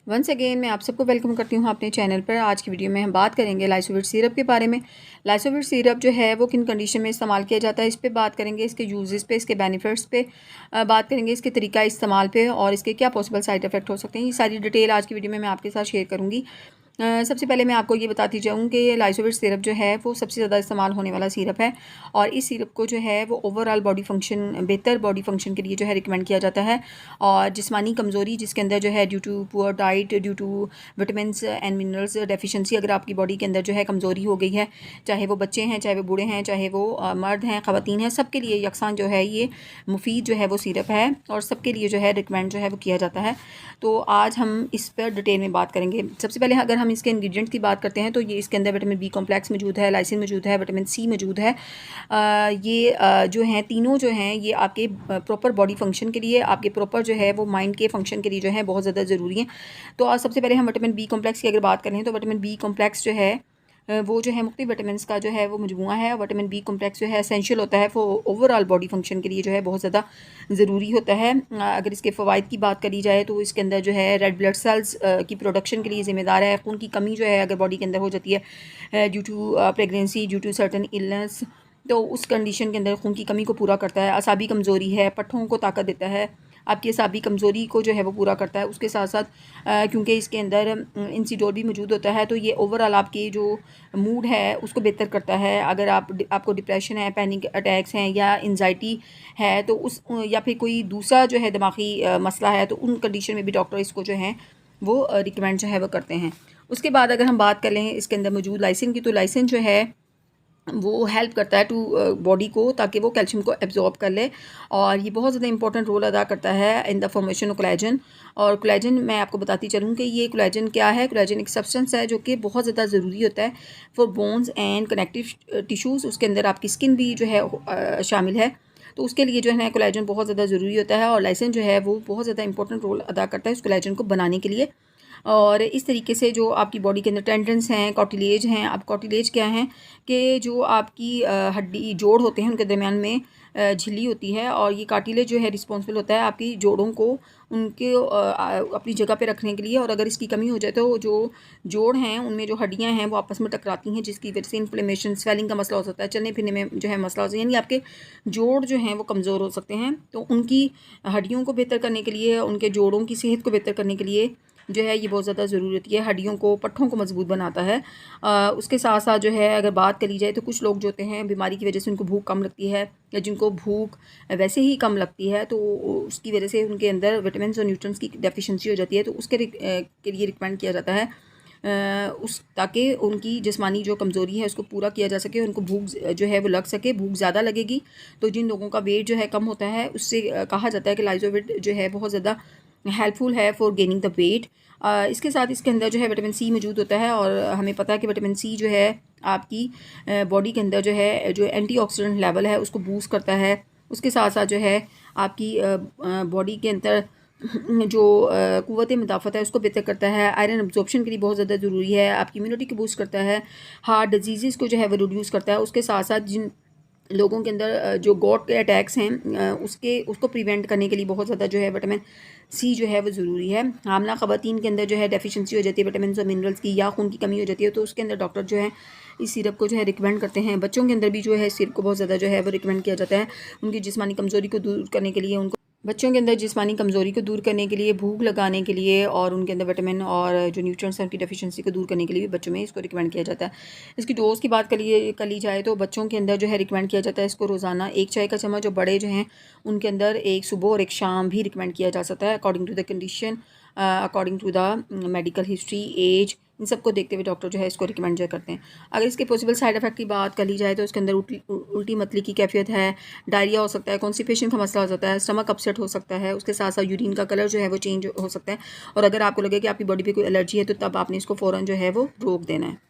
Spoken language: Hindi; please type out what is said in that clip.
वंस अगेन मैं आप सबको वेलकम करती हूँ अपने चैनल पर। आज की वीडियो में हम बात करेंगे लाइसोविट सिरप के बारे में। लाइसोविट सिरप जो है वो किन कंडीशन में इस्तेमाल किया जाता है, इस पे बात करेंगे, इसके यूजेस पे, इसके बेनिफिट्स पे बात करेंगे, इसके तरीका इस्तेमाल पे और इसके क्या पॉसिबल साइड इफ़ेक्ट हो सकते हैं। ये सारी डिटेल आज की वीडियो में मैं आपके साथ शेयर करूँगी। सबसे पहले मैं आपको ये बताती जाऊँ कि लाइसोविट सिरप जो है वो सबसे ज़्यादा इस्तेमाल होने वाला सिरप है और इस सिरप को जो है वो ओवरऑल बॉडी फंक्शन, बेहतर बॉडी फंक्शन के लिए जो है रिकमेंड किया जाता है। और जिस्मानी कमज़ोरी जिसके अंदर जो है due to poor diet, due to vitamins and minerals deficiency, अगर आपकी बॉडी के अंदर जो है कमज़ोरी हो गई है, चाहे वो बच्चे हैं, चाहे वो बूढ़े हैं, चाहे वो मर्द हैं, ख़वातीन हैं, सबके लिए यकसान जो है ये मुफीद जो है वो सिरप है और सबके लिए जो है रिकमेंड जो है वो किया जाता है। तो आज हम इस पर डिटेल में बात करेंगे। सबसे पहले अगर हम इसके इंग्रेडिएंट्स की बात करते हैं तो ये इसके अंदर विटामिन बी कॉम्प्लेक्स मौजूद है, लाइसिन मौजूद है, विटामिन सी मौजूद है। जो हैं तीनों जो हैं ये आपके प्रॉपर बॉडी फंक्शन के लिए, आपके प्रॉपर जो है वो माइंड के फंक्शन के लिए जो है बहुत ज़्यादा ज़रूरी हैं। तो आज सबसे पहले हम विटामिन बी कॉम्प्लेक्स की अगर बात करें तो विटामिन बी कॉम्प्लेक्स जो है वो जो है मुख्तलिफ विटामिन का जो है वो मजमूआ है। विटामिन बी कॉम्प्लेक्स जो है एसेंशियल होता है वो ओवरऑल बॉडी फंक्शन के लिए जो है बहुत ज़्यादा ज़रूरी होता है। अगर इसके फ़वाइद की बात करी जाए तो इसके अंदर जो है रेड ब्लड सेल्स की प्रोडक्शन के लिए ज़िम्मेदार है। खून की कमी जो है अगर बॉडी के अंदर हो जाती है due to pregnancy, due to certain illness, तो उस कंडीशन के अंदर खून की कमी को पूरा करता है। असाबी कमज़ोरी है, पट्ठों को ताकत देता है, आपकी असाबी कमज़ोरी को जो है वो पूरा करता है। उसके साथ साथ क्योंकि इसके अंदर इंसिडोर भी मौजूद होता है तो ये ओवरऑल आपकी जो मूड है उसको बेहतर करता है। अगर आपको डिप्रेशन है, पैनिक अटैक्स हैं या एंजाइटी है तो उस या फिर कोई दूसरा जो है दिमागी मसला है तो उन कंडीशन में भी डॉक्टर इसको जो है वो रिकमेंड जो है वो करते हैं। उसके बाद अगर हम बात कर लें इसके अंदर मौजूद लाइसिन की, तो लाइसिन जो है वो हेल्प करता है टू बॉडी को, ताकि वो कैल्शियम को एब्जॉर्ब कर ले और ये बहुत ज़्यादा इंपॉर्टेंट रोल अदा करता है in the formation of collagen. और कोलेजन मैं आपको बताती चलूँ कि ये कोलेजन क्या है। कोलेजन एक सब्सटेंस है जो कि बहुत ज़्यादा ज़रूरी होता है for bones and connective tissues. उसके अंदर आपकी स्किन भी जो है शामिल है, तो उसके लिए जो है ना कोलेजन बहुत ज़्यादा ज़रूरी होता है और लाइसिन जो है वो बहुत ज़्यादा इंपॉर्टेंट रोल अदा करता है उस कोलेजन को बनाने के लिए। और इस तरीके से जो आपकी बॉडी के अंदर टेंडन्स हैं, कार्टिलेज हैं। अब कार्टिलेज क्या हैं कि जो आपकी हड्डी जोड़ होते हैं उनके दरमियान में झिल्ली होती है और ये कार्टिलेज जो है रिस्पॉन्सिबल होता है आपकी जोड़ों को उनके अपनी जगह पे रखने के लिए। और अगर इसकी कमी हो जाए तो जो जोड़ हैं उनमें जो हड्डियां हैं वो आपस में टकराती हैं, जिसकी वजह से इन्फ्लेमेशन, स्वेलिंग का मसला हो सकता है, चलने फिरने में जो है मसला हो सकता है, यानी आपके जोड़ जो हैं वो कमज़ोर हो सकते हैं। तो उनकी हड्डियों को बेहतर करने के लिए, उनके जोड़ों की सेहत को बेहतर करने के लिए जो है ये बहुत ज़्यादा ज़रूरी होती है। हड्डियों को, पट्ठों को मजबूत बनाता है। उसके साथ साथ जो है अगर बात करी जाए तो कुछ लोग जो होते हैं बीमारी की वजह से उनको भूख कम लगती है या जिनको भूख वैसे ही कम लगती है तो उसकी वजह से उनके अंदर विटामिन और न्यूट्रिएंट्स की डेफिशिएंसी हो जाती है, तो उसके के लिए रिकमेंड किया जाता है उस ताकि उनकी जिस्मानी जो कमज़ोरी है उसको पूरा किया जा सके, उनको भूख जो है वो लग सके। भूख ज़्यादा लगेगी तो जिन लोगों का वेट जो है कम होता है उससे कहा जाता है कि लाइसोविट जो है बहुत ज़्यादा हेल्पफुल है फॉर गेनिंग द वेट। इसके साथ इसके अंदर जो है विटामिन सी मौजूद होता है और हमें पता है कि विटामिन सी जो है आपकी बॉडी के अंदर जो है जो एंटीऑक्सीडेंट लेवल है उसको बूस्ट करता है। उसके साथ साथ जो है आपकी बॉडी के अंदर जो क़ुव्वत मुदाफ़त है उसको बेहतर करता है। आयरन अब्जॉर्प्शन के लिए बहुत ज़्यादा ज़रूरी है। आपकी इम्यूनिटी को बूस्ट करता है, हार्ट डिजीज़ को जो है वो रिड्यूस करता है। उसके साथ साथ जिन लोगों के अंदर जो गॉट के अटैक्स हैं उसको प्रिवेंट करने के लिए बहुत ज़्यादा जो है विटामिन सी जो है वो ज़रूरी है। हामला ख़वातीन के अंदर जो है डेफिशिएंसी हो जाती है विटामिन और मिनरल्स की या खून की कमी हो जाती है तो उसके अंदर डॉक्टर जो है इस सिरप को जो है रिकमेंड करते हैं। बच्चों के अंदर भी जो है इस सिरप को बहुत ज़्यादा जो है वो रिकमेंड किया जाता है उनकी जिस्मानी कमज़ोरी को दूर करने के लिए। उनको बच्चों के अंदर जिस्मानी कमज़ोरी को दूर करने के लिए, भूख लगाने के लिए और उनके अंदर विटामिन और जो न्यूट्रिएंट्स हैं उनकी डेफिशिएंसी को दूर करने के लिए भी बच्चों में इसको रिकमेंड किया जाता है। इसकी डोज़ की बात कर ली जाए तो बच्चों के अंदर जो है रिकमेंड किया जाता है इसको रोज़ाना 1 चाय का चम्मच, जो बड़े जो हैं उनके अंदर एक सुबह और एक शाम भी रिकमेंड किया जा सकता है according to the condition, according to the medical history, age, इन सबको देखते हुए डॉक्टर जो है इसको रिकमेंड जो करते हैं। अगर इसके पॉसिबल साइड इफ़ेक्ट की बात कर ली जाए तो इसके अंदर उल्टी मतली की कैफियत है, डायरिया हो सकता है, कॉन्स्टिपेशन का मसला हो सकता है, स्टमक अपसेट हो सकता है। उसके साथ साथ यूरिन का कलर जो है वो चेंज हो सकता है और अगर आपको लगे कि आपकी बॉडी पे कोई एलर्जी है तो तब आपने इसको फ़ौरन जो है वो रोक देना है।